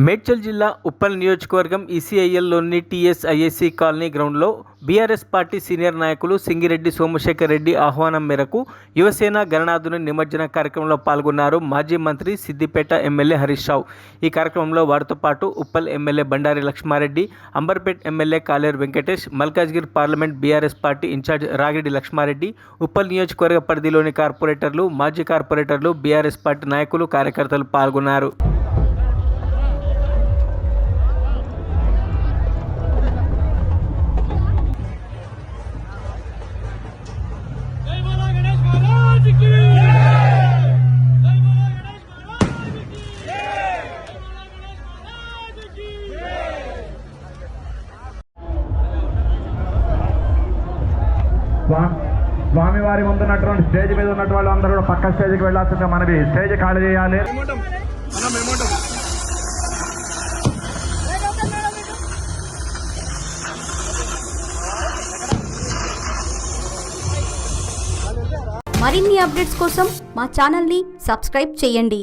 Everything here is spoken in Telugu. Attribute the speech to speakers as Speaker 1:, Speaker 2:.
Speaker 1: మేడ్చల్ జిల్లా ఉప్పల్ నియోజకవర్గం ఈసీఐఎల్లోని టీఎస్ఐఏసీ కాలనీ గ్రౌండ్లో బీఆర్ఎస్ పార్టీ సీనియర్ నాయకులు సింగిరెడ్డి సోమశేఖర్ రెడ్డి ఆహ్వానం మేరకు యువసేన గణనాథుని నిమజ్జన కార్యక్రమంలో పాల్గొన్నారు మాజీ మంత్రి సిద్దిపేట ఎమ్మెల్యే హరీష్ రావు. ఈ కార్యక్రమంలో వారితో పాటు Uppal MLA Bandari Lakshma Reddy, Amberpet MLA Kaleru Venkatesh, Malkajgiri parliament BRS party incharge Ragidi Lakshma Reddy, Uppal నియోజకవర్గ పరిధిలోని కార్పొరేటర్లు, మాజీ కార్పొరేటర్లు, బీఆర్ఎస్ పార్టీ నాయకులు, కార్యకర్తలు పాల్గొన్నారు.
Speaker 2: స్వామివారి ముందున్నటువంటి స్టేజ్ మీద ఉన్నటువంటి వాళ్ళందరూ కూడా పక్క స్టేజ్కి వెళ్లాల్సిందిగా మనవి. స్టేజ్ ఖాళీ చేయాలి.
Speaker 3: మరిన్ని అప్డేట్స్ కోసం మా ఛానల్ని సబ్స్క్రైబ్ చేయండి.